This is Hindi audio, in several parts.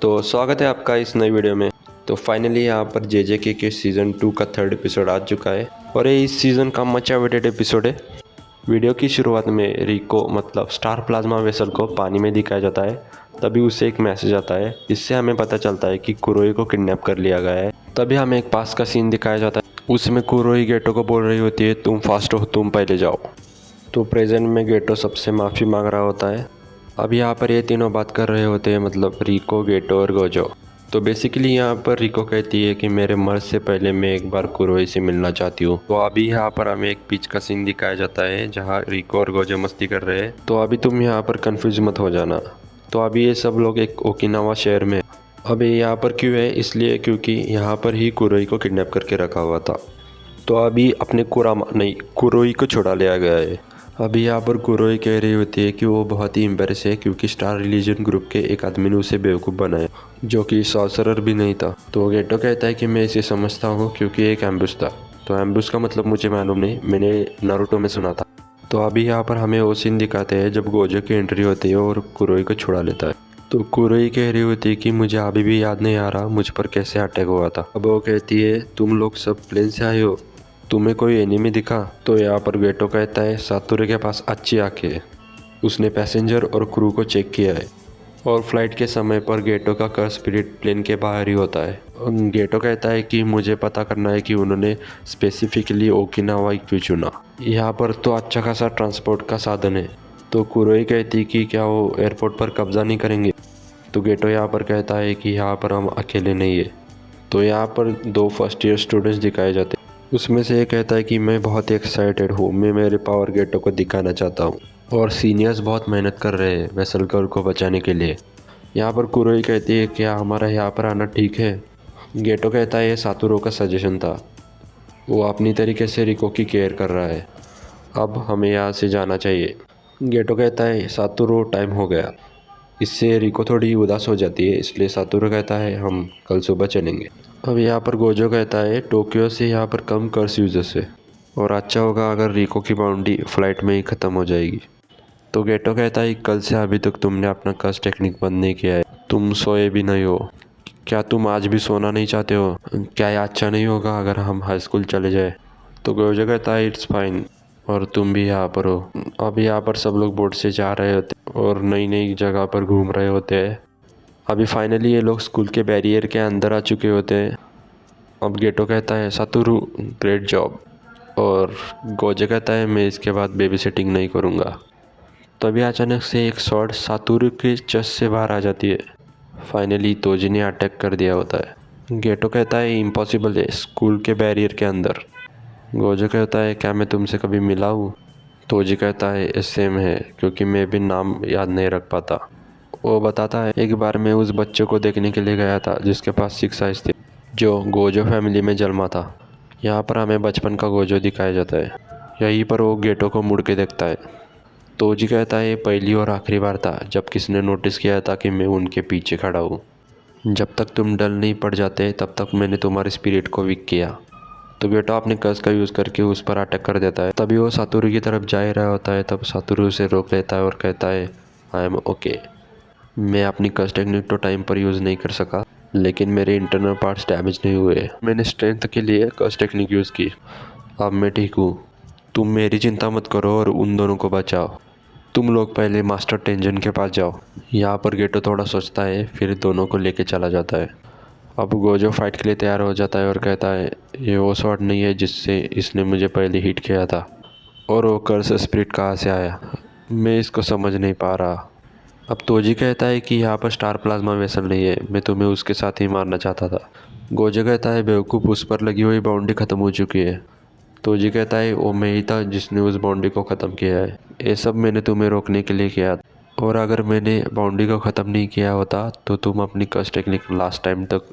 तो स्वागत है आपका इस नई वीडियो में। तो फाइनली यहाँ पर जेजेके के सीज़न 2 का 3rd एपिसोड आ चुका है और ये इस सीज़न का मच अवेटेड एपिसोड है। वीडियो की शुरुआत में रिको मतलब स्टार प्लाज्मा वेसल को पानी में दिखाया जाता है। तभी उसे एक मैसेज आता है, इससे हमें पता चलता है कि कुरोई को किडनैप कर लिया गया है। तभी हमें एक पास का सीन दिखाया जाता है, उसमें कुरोई गेटो को बोल रही होती है तुम फास्ट हो, तुम पहले जाओ। तो प्रेजेंट में गेटो सबसे माफ़ी मांग रहा होता है। अब यहाँ पर ये तीनों बात कर रहे होते हैं, मतलब रिको, गेटो और गोजो। तो बेसिकली यहाँ पर रिको कहती है कि मेरे मर्ज से पहले मैं एक बार कुरोई से मिलना चाहती हूँ। तो अभी यहाँ पर हमें एक बीच का सीन दिखाया जाता है जहाँ रिको और गोजो मस्ती कर रहे हैं। तो अभी तुम यहाँ पर कंफ्यूज मत हो जाना। तो अभी ये सब लोग एक ओकिनावा शहर में। अभी यहाँ पर क्यों है, इसलिए क्योंकि यहाँ पर ही कुरोई को किडनैप करके रखा हुआ था। तो अभी अपने कुरोई को छुड़ा लिया गया है। अभी यहाँ पर कुरोई कह रही होती है कि वो बहुत ही एम्बेरस है क्योंकि स्टार रिलीजन ग्रुप के एक आदमी ने उसे बेवकूफ़ बनाया, जो कि सॉर्सरर भी नहीं था। तो गेटो कहता है कि मैं इसे समझता हूँ क्योंकि एक एम्बुश था। तो एम्बुश का मतलब मुझे मालूम नहीं, मैंने नारुतो में सुना था। तो अभी यहाँ पर हमें वो सीन दिखाते हैं जब गोजो की एंट्री होती है और कुरोई को छुड़ा लेता है। तो कुरोई कह रही होती है कि मुझे अभी भी याद नहीं आ रहा मुझ पर कैसे अटैक हुआ था। अब वो कहती है तुम लोग सब प्लेन से आए हो, तुम्हें कोई एनिमी दिखा? तो यहाँ पर गेटो कहता है सातोरू के पास अच्छी आंखें है, उसने पैसेंजर और क्रू को चेक किया है और फ्लाइट के समय पर गेटो का कर्स स्पिरिट प्लेन के बाहर ही होता है। गेटो कहता है कि मुझे पता करना है कि उन्होंने स्पेसिफिकली ओकिनावा क्यों चुना, यहाँ पर तो अच्छा खासा ट्रांसपोर्ट का साधन है। तो कुरोई कहती कि क्या वो एयरपोर्ट पर कब्जा नहीं करेंगे? तो गेटो यहाँ पर कहता है कि यहाँ पर हम अकेले नहीं है। तो यहाँ पर 2 फर्स्ट ईयर स्टूडेंट्स दिखाए जाते हैं, उसमें से एक कहता है कि मैं बहुत ही एक्साइटेड हूँ, मैं मेरे पावर गेटो को दिखाना चाहता हूँ और सीनियर्स बहुत मेहनत कर रहे हैं वेसल गर्ल को बचाने के लिए। यहाँ पर कुरोई कहती है क्या हमारा यहाँ पर आना ठीक है? गेटो कहता है ये सातोरू का सजेशन था, वो अपनी तरीके से रिको की केयर कर रहा है, अब हमें यहाँ से जाना चाहिए। गेटो कहता है सातोरू टाइम हो गया। इससे रिको थोड़ी उदास हो जाती है, इसलिए सातोरू कहता है हम कल सुबह चलेंगे। अब यहाँ पर गोजो कहता है टोक्यो से यहाँ पर कम कर्स यूजर्स है और अच्छा होगा अगर रिको की बाउंड्री फ्लाइट में ही ख़त्म हो जाएगी। तो गेटो कहता है कल से अभी तक तुमने अपना कर्स टेक्निक बंद नहीं किया है, तुम सोए भी नहीं हो, क्या तुम आज भी सोना नहीं चाहते हो? क्या यह अच्छा नहीं होगा अगर हम हाई स्कूल चले जाए? तो गोजो कहता है इट्स फाइन, और तुम भी यहाँ पर हो। अब यहाँ पर सब लोग बोट से जा रहे होते और नई नई जगह पर घूम रहे होते हैं। अभी फाइनली ये लोग स्कूल के बैरियर के अंदर आ चुके होते हैं। अब गेटो कहता है सातोरू ग्रेट जॉब, और गोजो कहता है मैं इसके बाद बेबी सिटिंग नहीं करूँगा। तभी अचानक से एक शॉट सातोरू के चेस्ट से बाहर आ जाती है। फाइनली तोजी ने अटैक कर दिया होता है। गेटो कहता है इम्पॉसिबल है, स्कूल के बैरियर के अंदर। गोजो कहता है क्या मैं तुमसे कभी मिला हूँ? तोजी कहता है सेम है, क्योंकि मैं भी नाम याद नहीं रख पाता। वो बताता है एक बार मैं उस बच्चे को देखने के लिए गया था जिसके पास 6 आइज थे, जो गोजो फैमिली में जन्मा था। यहाँ पर हमें बचपन का गोजो दिखाया जाता है। यहीं पर वो गेटो को मुड़ के देखता है। तोजी कहता है ये पहली और आखिरी बार था जब किसने नोटिस किया था कि मैं उनके पीछे खड़ा हूँ। जब तक तुम डल नहीं पड़ जाते तब तक मैंने तुम्हारे स्पिरिट को वीक किया। तो गेटो अपने कर्स का यूज़ करके उस पर अटैक कर देता है। तभी वो सातोरू की तरफ जा ही रहा होता है, तब सातोरू उसे रोक लेता है और कहता है आई एम ओके, मैं अपनी कर्स टेक्निक तो टाइम पर यूज़ नहीं कर सका, लेकिन मेरे इंटरनल पार्ट्स डैमेज नहीं हुए, मैंने स्ट्रेंथ के लिए कर्स टेक्निक यूज़ की, अब मैं ठीक हूँ। तुम मेरी चिंता मत करो और उन दोनों को बचाओ, तुम लोग पहले मास्टर टेंजन के पास जाओ। यहाँ पर गेटो थोड़ा सोचता है, फिर दोनों को लेके चला जाता है। अब गोजो फाइट के लिए तैयार हो जाता है और कहता है ये वो शॉट नहीं है जिससे इसने मुझे पहले हिट किया था, और वो कर्स स्पिरिट कहाँ से आया, मैं इसको समझ नहीं पा रहा। अब तोजी कहता है कि यहाँ पर स्टार प्लाज्मा वेसल नहीं है, मैं तुम्हें उसके साथ ही मारना चाहता था। गोजो कहता है बेवकूफ़, उस पर लगी हुई बाउंड्री ख़त्म हो चुकी है। तोजी कहता है वो मैं ही था जिसने उस बाउंड्री को ख़त्म किया है, ये सब मैंने तुम्हें रोकने के लिए किया, और अगर मैंने बाउंड्री को ख़त्म नहीं किया होता तो तुम अपनी कर्स टेक्निक लास्ट टाइम तक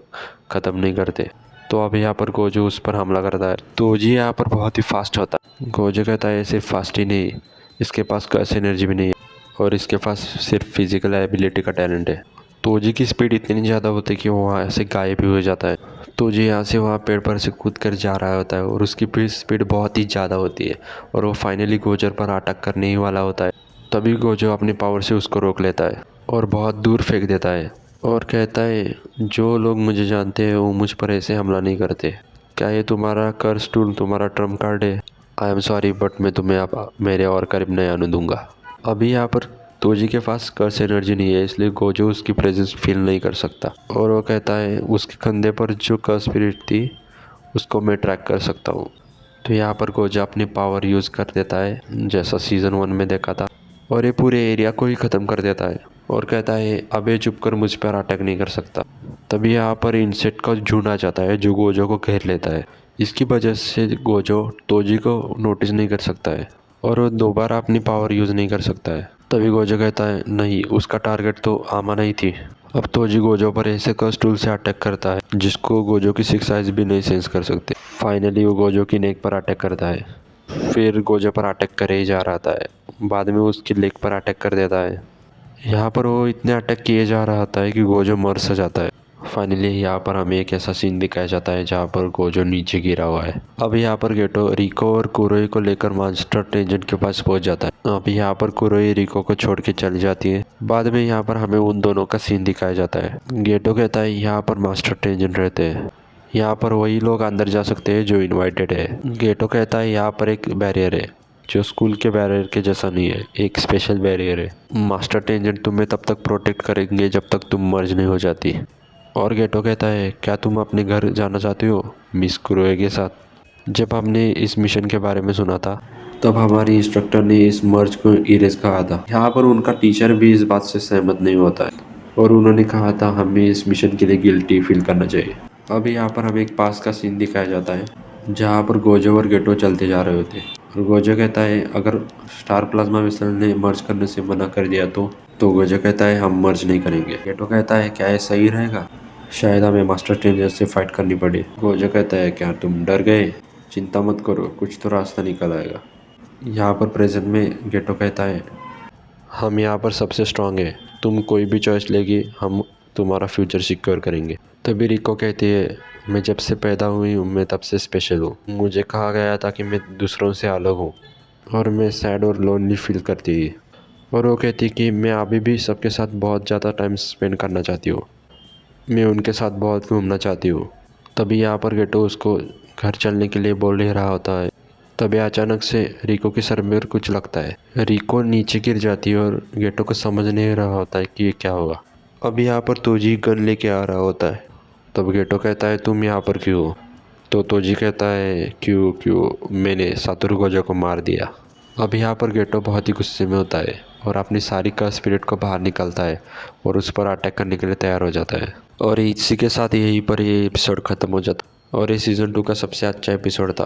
ख़त्म नहीं करते। तो अब यहाँ पर गोजो उस पर हमला करता है। तोजी यहाँ पर बहुत ही फास्ट होता है। गोजो कहता है सिर्फ फास्ट ही नहीं, इसके पास कर्स एनर्जी भी नहीं है और इसके पास सिर्फ फिजिकल एबिलिटी का टैलेंट है। तोजी की स्पीड इतनी ज़्यादा होती है कि वो वहाँ से गायब भी हो जाता है। तोजी यहाँ से वहाँ पेड़ पर से कूद कर जा रहा होता है और उसकी स्पीड बहुत ही ज़्यादा होती है और वो फाइनली गोजर पर अटैक करने ही वाला होता है। तभी गोजो अपनी पावर से उसको रोक लेता है और बहुत दूर फेंक देता है और कहता है जो लोग मुझे जानते हैं वो मुझ पर ऐसे हमला नहीं करते। क्या ये तुम्हारा कर्स टूल, तुम्हारा ट्रम्प कार्ड है? आई एम सॉरी बट मैं तुम्हें अब मेरे और करीब नहीं आने दूंगा। अभी यहाँ पर तोजी के पास कर्स एनर्जी नहीं है, इसलिए गोजो उसकी प्रेजेंस फील नहीं कर सकता। और वो कहता है उसके कंधे पर जो कर्स स्पिरिट थी उसको मैं ट्रैक कर सकता हूँ। तो यहाँ पर गोजो अपनी पावर यूज़ कर देता है जैसा सीज़न 1 में देखा था, और ये पूरे एरिया को ही ख़त्म कर देता है और कहता है अब ये चुप कर मुझ पर अटैक नहीं कर सकता। तभी यहाँ पर इंसेक्ट का झुंड आ जाता है जो गोजो को घेर लेता है। इसकी वजह से गोजो तोजी को नोटिस नहीं कर सकता है और वो दोबारा अपनी पावर यूज़ नहीं कर सकता है। तभी गोजो कहता है नहीं, उसका टारगेट तो आमा नहीं थी। अब तोजी गोजो पर ऐसे कर्स टूल से अटैक करता है जिसको गोजो की 6 आइज भी नहीं सेंस कर सकते। फाइनली वो गोजो की नेक पर अटैक करता है, फिर गोजो पर अटैक करे ही जा रहा था। बाद में उसकी लेग पर अटैक कर देता है। यहाँ पर वो इतने अटैक किए जा रहा था कि गोजो मर सा जाता है। फाइनली यहाँ पर हमें एक ऐसा सीन दिखाया जाता है जहाँ पर गोजो नीचे गिरा हुआ है। अब यहाँ पर गेटो रिको और कुरोई को लेकर मास्टर टेंजेंट के पास पहुँच जाता है। अब यहाँ पर कुरोई रिको को छोड़ के चली जाती है। बाद में यहाँ पर हमें उन दोनों का सीन दिखाया जाता है। गेटो कहता है यहाँ पर मास्टर टेंजेंट रहते हैं, यहाँ पर वही लोग अंदर जा सकते हैं जो इनवाइटेड है। गेटो कहता है यहाँ पर एक बैरियर है जो स्कूल के बैरियर के जैसा नहीं है, एक स्पेशल बैरियर है। मास्टर टेंजेंट तुम्हें तब तक प्रोटेक्ट करेंगे जब तक तुम मर्ज नहीं हो जाती। और गेटो कहता है क्या तुम अपने घर जाना चाहती हो मिस कुरोए के साथ? जब हमने इस मिशन के बारे में सुना था तब हमारी इंस्ट्रक्टर ने इस मर्ज को इरेज कहा था। यहाँ पर उनका टीचर भी इस बात से सहमत नहीं होता है और उन्होंने कहा था हमें इस मिशन के लिए गिल्टी फील करना चाहिए। अब यहाँ पर हमें एक पास का सीन दिखाया जाता है जहाँ पर गोजो और गेटो चलते जा रहे होते और गोजो कहता है अगर स्टार प्लाज्मा मिसाइल ने मर्ज करने से मना कर दिया तो गोजो कहता है हम मर्ज नहीं करेंगे। गेटो कहता है क्या ये सही रहेगा? शायद हमें मास्टर टेंजेंट से फाइट करनी पड़े। गोजो कहता है क्या तुम डर गए? चिंता मत करो, कुछ तो रास्ता निकल आएगा। यहाँ पर प्रेजेंट में गेटो कहता है हम यहाँ पर सबसे स्ट्रांग है, तुम कोई भी चॉइस लेगी हम तुम्हारा फ्यूचर सिक्योर करेंगे। तभी रिको कहती है मैं जब से पैदा हुई हूँ मैं तब से स्पेशल हूँ, मुझे कहा गया था कि मैं दूसरों से अलग हूँ और मैं सैड और लोनली फील करती थी। और वो कहती कि मैं अभी भी सबके साथ बहुत ज़्यादा टाइम स्पेंड करना चाहती हूँ, मैं उनके साथ बहुत घूमना चाहती हूँ। तभी यहाँ पर गेटो उसको घर चलने के लिए बोल ही रहा होता है। तभी अचानक से रिको के सर में कुछ लगता है। रिको नीचे गिर जाती है और गेटो को समझ नहीं रहा होता है कि ये क्या होगा। अब यहाँ पर तोजी गन लेके आ रहा होता है। तब गेटो कहता है तुम यहाँ पर क्यों हो? तो तोजी कहता है क्यों मैंने सातोरू गोजो को मार दिया। अब यहाँ पर गेटो बहुत ही गुस्से में होता है और अपनी सारी का स्पिरिट को बाहर निकालता है और उस पर अटैक करने के लिए तैयार हो जाता है। और इसी के साथ यहीं पर ये एपिसोड ख़त्म हो जाता है और ये सीज़न 2 का सबसे अच्छा एपिसोड था।